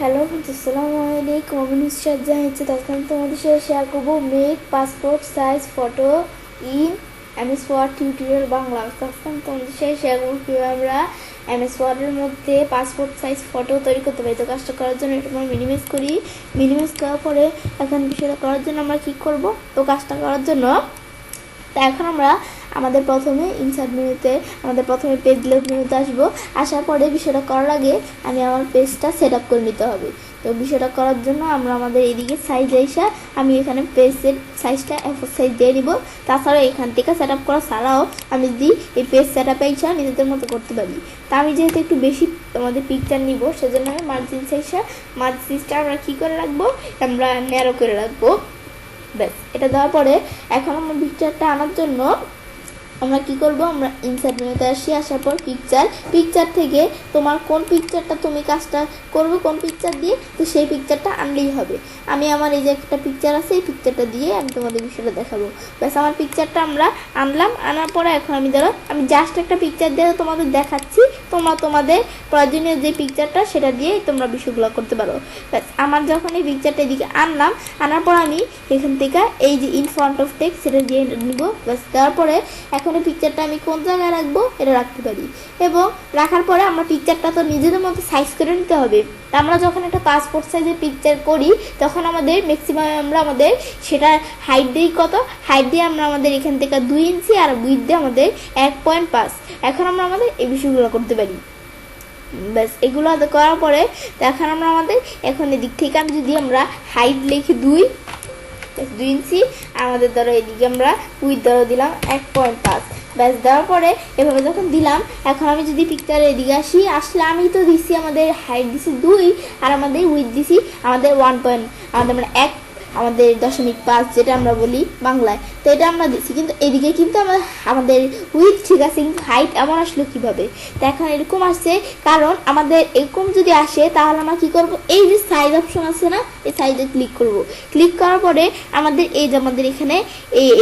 Hello আসসালামু আলাইকুম। আমি নুসরাত জাহান তখন তোমাদের সাথে শেয়ার করবো make passport size photo in MS Word tutorial Bangla. তখন তোমাদের সাথে শেয়ার করবো কীভাবে আমরা এমএস ওয়ার্ডের মধ্যে পাসপোর্ট সাইজ ফটো তৈরি করতে পারি। তো কাজটা করার জন্য এটা আমরা মিনিমাইজ করি। মিনিমাইজ করার পরে এখন বিষয়টা করার জন্য আমরা কী করব, তো কাজটা করার জন্য তো এখন আমরা আমাদের প্রথমে ইনসার্ট মেনুতে আমাদের প্রথমে পেজ লেআউট মেনুতে আসবো। আসার পরে বিষয়টা করার আগে আমি আমার পেজটা সেট আপ করে নিতে হবে। তো বিষয়টা করার জন্য আমরা আমাদের এদিকে সাইজ এসে আমি এখানে পেজের সাইজটা এফোর সাইজ দিয়ে নিব। তাছাড়া এখান থেকে সেট আপ করা ছাড়াও আমি যদি এই পেজ সেট আপে এসে নিজেদের মতো করতে পারি। তা আমি যেহেতু একটু বেশি আমাদের পিকচার নিব, সেজন্য আমি মার্জিন সাইজটা আমরা কী করে রাখবো, আমরা ন্যারো করে রাখবো। ব্যাস, এটা দেওয়ার পরে এখন আমরা পিকচারটা আনার জন্য আমরা কি করব, আমরা ইনসার্ট মেনুতে আসার পর পিকচার থেকে তোমার কোন পিকচারটা তুমি কাজটা করবে কোন পিকচার দিয়ে, তো সেই পিকচারটা আনলেই হবে। আমি আমার এই যে একটা পিকচার আছে, এই পিকচারটা দিয়ে আমি তোমাদের বিষয়টা দেখাবো। ব্যাস, আমার পিকচারটা আমরা আনলাম। আনার পরে এখন আমি জাস্ট একটা পিকচার দিয়ে তোমাদের দেখাচ্ছি, তোমরা তোমাদের প্রয়োজনীয় যে পিকচারটা সেটা দিয়ে তোমরা বিষয়গুলো করতে পারো। ব্যাস, আমার যখন এই পিকচারটা এদিকে আনার পর আমি এখান থেকে এই যে ইন ফ্রন্ট অফ টেক্সট সেটা দিয়ে নিব। ব্যাস, দেওয়ার পরে এখন এই পিকচারটা আমি কোন জায়গায় রাখবো এটা রাখতে পারি, এবং রাখার পরে আমরা পিকচারটা তো নিজেদের মতো সাইজ করে নিতে হবে। আমরা যখন একটা পাসপোর্ট সাইজের পিকচার করি তখন আমাদের ম্যাক্সিমাম আমরা আমাদের সেটা হাইট দিই, কত হাইট দিয়ে আমরা আমাদের এখান থেকে 2 ইঞ্চি আর উইথ দিয়ে আমাদের 1.5। এখন আমরা আমাদের এই বিষয়গুলো করতে পারি। ব্যাস, এগুলো করার পরে এখন আমরা আমাদের এখন এদিক থেকে আমি যদি আমরা হাইট লিখি 2 ইঞ্চি, আমাদের ধরো এদিকে আমরা উইথ ধরো দিলাম 1.5। ব্যাস, দেওয়ার পরে এভাবে যখন দিলাম, এখন আমি যদি পিকচারে এদিকে আসলে আমি তো দিছি আমাদের হাইট দিছি 2 আর আমাদের উইথ দিছি আমাদের 1 আমাদের মানে 1.5 যেটা আমরা বলি বাংলায়। তো এটা আমরা দিচ্ছি, কিন্তু এদিকে কিন্তু আমাদের উইথ ঠিক আছে, কিন্তু হাইট এমন আসলো কীভাবে? তো এখন এরকম আসছে, কারণ আমাদের এরকম যদি আসে তাহলে আমরা কী করব, এই যে সাইজ অপশন আছে না, এই সাইজে ক্লিক করব। ক্লিক করার পরে আমাদের এই যে আমাদের এখানে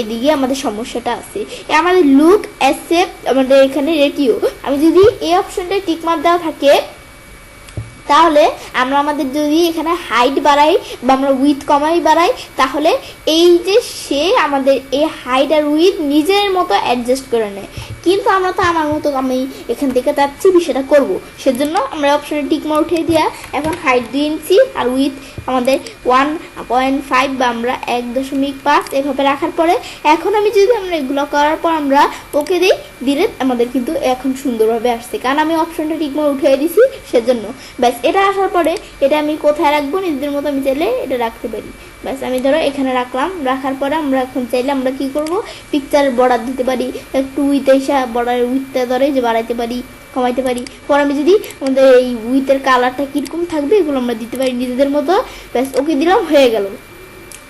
এদিকে আমাদের সমস্যাটা আছে, আমাদের লুক অ্যাসেপ্ট আমাদের এখানে রেটিও, আমি যদি এই অপশনটা টিকমার্ক দেওয়া থাকে তাহলে আমরা আমাদের যদি এখানে হাইট বাড়াই বা আমরা উইথ কমাই বাড়াই, তাহলে এই যে সে আমাদের এই হাইট আর উইথ নিজের মতো অ্যাডজাস্ট করে নেয়। কিন্তু আমরা তো আমার মতো আমি এখান থেকে চাচ্ছি বিষয়টা করব, সেজন্য আমরা অপশনে টিকমার্ক উঠিয়ে দিয়া এখন হাইট 2 ইঞ্চি আর উইথ আমাদের 1.5 বা আমরা 1.5 এভাবে রাখার পরে এখন আমি যদি আমরা এগুলো করার পর আমরা ওকে দিলে আমাদের কিন্তু এখন সুন্দরভাবে আসছে, কারণ আমি অপশনটা টিকমার্ক উঠিয়ে দিছি সেজন্য। ব্যাস, এটা আসার পরে এটা আমি কোথায় রাখবো, নিজেদের মতো আমি চাইলে এটা রাখতে পারি। ব্যাস, আমি ধরো এখানে রাখলাম। রাখার পরে আমরা এখন চাইলে আমরা কি করব, পিকচারের বর্ডার দিতে পারি, একটু উইথ এসে বর্ডারের উইথটা ধরে যে বাড়াইতে পারি, কমাইতে পারি। পর আমি যদি আমাদের এই উইথের কালারটা কীরকম থাকবে এগুলো আমরা দিতে পারি নিজেদের মতো। ব্যাস, ওকে দিলাম, হয়ে গেল।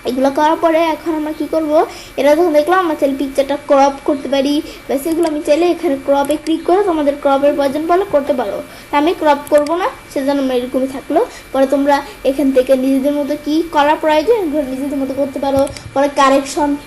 এগুলো করার পরে এখন আমরা কি করব, এটা যখন দেখলাম আমরা চাইলে পিকচারটা ক্রপ করতে পারি। ব্যাস, এগুলো আমি চাইলে এখানে ক্রপে ক্লিক করে তোমাদের ক্রপের প্রয়োজন পড়লে করতে পারো। তা আমি ক্রপ করব না, সেজন্য আমরা এরকমই থাকলো। পরে তোমরা এখান থেকে নিজেদের মতো কি করা প্রয়োজন এগুলো নিজেদের মতো করতে পারো। পরে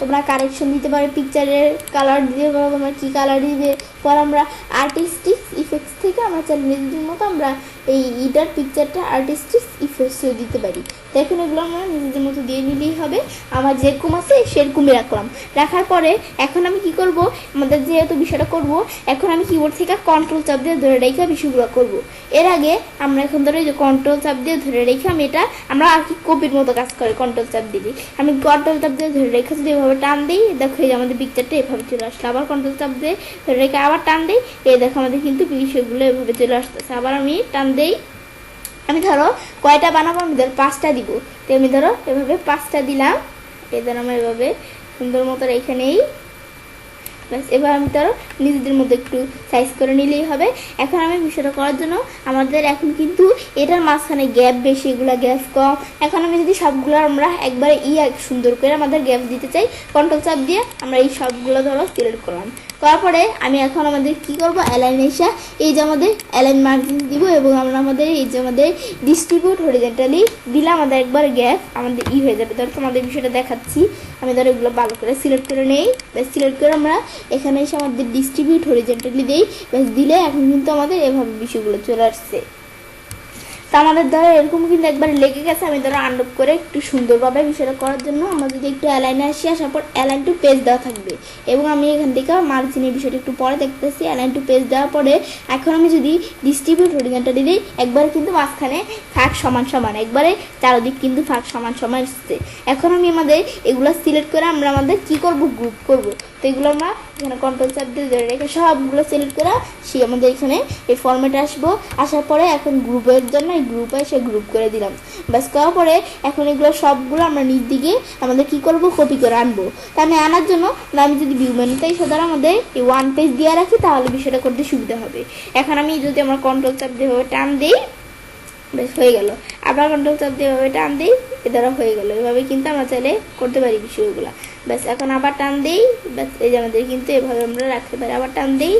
তোমরা কারেকশন দিতে পারো, পিকচারের কালার দিতে পারো, তোমরা কী কালার দিবে। পরে আমরা আর্টিস্টিক ইফেক্টস থেকে আমরা চাইলে নিজেদের মতো আমরা এই ইটার পিকচারটা আর্টিস্টিক ইফেক্টসও দিতে পারি। তো এখন এগুলো আমরা নিজেদের মতো দিয়ে নিলেই হবে। আমার যেরকম আছে সেরকমই রাখলাম। রাখার পরে এখন আমি কি করব, আমাদের যেহেতু বিষয়টা করব, এখন আমি কিবোর্ড থেকে কন্ট্রোল চাপ দিয়ে ধরে রেখে বিষয়গুলো করব। এর আগে আমরা এখন ধরে যে কন্ট্রোল চাপ দিয়ে ধরে রেখে আমি এটা আমরা আর কি কপির মতো কাজ করে কন্ট্রোল চাপ দিই। আমি কন্ট্রোল চাপ দিয়ে ধরে রেখে যদি এভাবে টান দিই, দেখো এই যে আমাদের পিকচারটা এভাবে চলে আসলো। আবার কন্ট্রোল চাপ দিয়ে ধরে রেখে আবার টান দিই, এই দেখো আমাদের কিন্তু বিষয়গুলো এভাবে চলে আসতেছে। আবার আমি টান দিই, আমি ধরো কয়টা বানাবো, আমি ধরো 5টা দিব। তো আমি ধরো এভাবে 5টা দিলাম, এদের আমার এভাবে সুন্দর মতো রেখে নেই। ব্যাস, এবার আমি ধরো নিজেদের মধ্যে একটু সাইজ করে নিলেই হবে। এখন আমি বিষয়টা করার জন্য আমাদের এখন কিন্তু এটার মাঝখানে গ্যাপ বেশি, এগুলো গ্যাপ কম। এখন আমি যদি সবগুলো আমরা একবারে সুন্দর করে আমাদের গ্যাপ দিতে চাই, কন্ট্রোল চাপ দিয়ে আমরা এই সবগুলো ধরো সিলেক্ট করলাম। করার পরে আমি এখন আমাদের কি করব, অ্যালাইন এসে এই যে আমাদের অ্যালাইন মার্জিন দিব, এবং আমরা আমাদের এই যে আমাদের ডিস্ট্রিবিউট হরিজন্টালি দিলে আমাদের একবার গ্যাপ আমাদের হয়ে যাবে। ধরো তোমাদের বিষয়টা দেখাচ্ছি, আমি ধরো এগুলো ভালো করে সিলেক্ট করে নেই। ব্যাস, সিলেক্ট করে আমরা এখানে এসে আমাদের ডিস্ট্রিবিউট হরিজন্টালি দিই। ব্যাস, দিলে এখন কিন্তু আমাদের এভাবে বিষয়গুলো চলে আসছে। তা আমাদের ধরো এরকম কিন্তু একবার লেগে গেছে, আমি ধরো আনডপ করে একটু সুন্দরভাবে বিষয়টা করার জন্য আমরা যদি একটু অ্যালাইনে আসি, আসার পর অ্যালাইন টু পেজ দেওয়া থাকবে, এবং আমি এখান থেকে মার্জিনের বিষয়টা একটু পরে দেখতেছি। অ্যালাইন টু পেজ দেওয়ার পরে এখন আমি যদি ডিস্ট্রিবিউট হরিজন্টালি দিই, একবারে কিন্তু মাঝখানে ফাঁক সমান সমান, একবারে চারদিক কিন্তু ফাঁক সমান সমান এসছে। এখন আমি আমাদের এগুলো সিলেক্ট করে আমরা আমাদের কি করব, গ্রুপ করব। তো এগুলো আমরা এখানে কন্ট্রোল চাপ দিয়ে ধরে রেখে সবগুলো সিলেক্ট করে আমাদের এখানে এই ফরম্যাটে আসবো। আসার পরে এখন গ্রুপের জন্য এই গ্রুপে এসে গ্রুপ করে দিলাম। ব্যাস করার পরে এখন এগুলো সবগুলো আমরা নিচ দিকে আমাদের কি করব, কপি করে আনবো। তা আমি আনার জন্য আমি যদি ভিউ মেনুতে এসে ধরো আমাদের এই ওয়ান পেজ দিয়ে রাখি, তাহলে বিষয়টা করতে সুবিধা হবে। এখন আমি যদি আমরা কন্ট্রোল চাপ দিয়ে টান দিই, বেশ হয়ে গেল। আবার কন্ট্রোল চাপ দিয়ে এভাবে টান দিই, এ দ্বারা হয়ে গেল। এভাবে কিন্তু আমরা চাইলে করতে পারি বিষয়গুলো। ব্যাস এখন আবার টান দিই, ব্যাস এই যে আমাদের কিন্তু এভাবে আমরা রাখতে পারি। আবার টান দিই,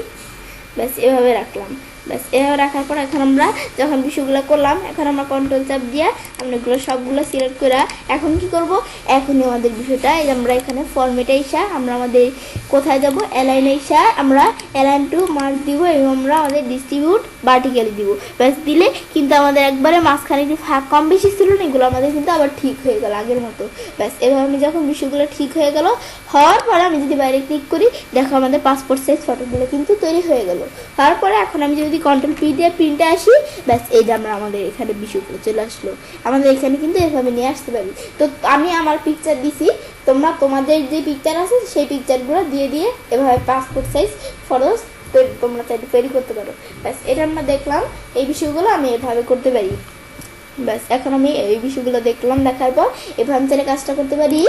ব্যাস এভাবে রাখলাম। ব্যাস এভাবে রাখার পর এখন আমরা যখন বিষয়গুলো করলাম, এখন আমরা কন্ট্রোল চাপ দিয়ে আমরা এগুলো সবগুলো সিলেক্ট করে এখন কি করব, এখনই আমাদের বিষয়টা এই যে আমরা এখানে ফরম্যাটে এসে আমরা আমাদের কোথায় যাব, অ্যালাইনে এসে আমরা অ্যালাইন টু মার্ক দিব এবং আমরা আমাদের ডিস্ট্রিবিউট ভার্টিক্যালি দিব। ব্যাস দিলে কিন্তু আমাদের একবারে মাঝখানে একটু ফাঁক কম বেশি ছিল না, এগুলো আমাদের কিন্তু আবার ঠিক হয়ে গেল আগের মতো। ব্যাস এভাবে আমি যখন বিষয়গুলো ঠিক হয়ে গেল, হওয়ার পরে আমি যদি বাইরে ক্লিক করি, দেখো আমাদের পাসপোর্ট সাইজ ফটোগুলো কিন্তু তৈরি হয়ে গেল। তারপরে এখন আমি যদি কন্ট্রোল পি দিয়ে প্রিন্টে আসি, ব্যাস এই যে আমরা আমাদের এখানে বিষয়গুলো চলে আসলো। আমাদের এখানে কিন্তু এভাবে নিয়ে আসতে পারি। তো আমি আমার পিকচার দিছি, তোমরা তোমাদের যে পিকচার আছে সেই পিকচারগুলো দিয়ে দিয়ে এভাবে পাসপোর্ট সাইজ ফটো তোমরা চাইলে তৈরি করতে পারো। ব্যাস এটা আমরা দেখলাম, এই বিষয়গুলো আমি এভাবে করতে পারি। ব্যাস এখন আমি এই বিষয়গুলো দেখলাম, দেখার পর এভাবে আমি চাইলে কাজটা করতে পারি।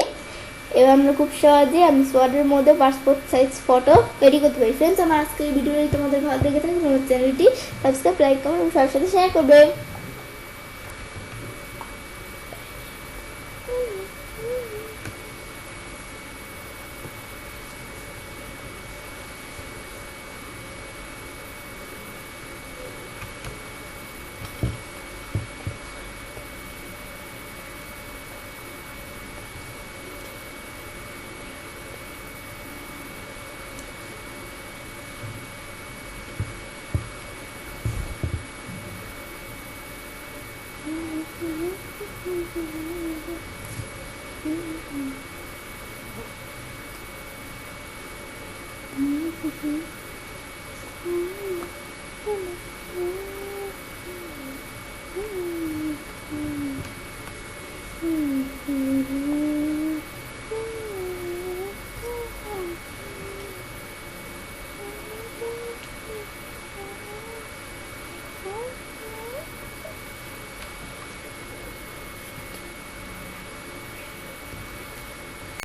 এবার আমরা খুব সহজে আমি সোয়ার্ডের মধ্যে পাসপোর্ট সাইজ ফটো তৈরি করতে পারি। ফ্রেন্ডস, আমার আজকের এই ভিডিওটি তোমাদের ভালো লেগে থাকে, আমার চ্যানেলটি সাবস্ক্রাইব, লাইক, কমেন্ট এবং সবার সাথে শেয়ার করবে।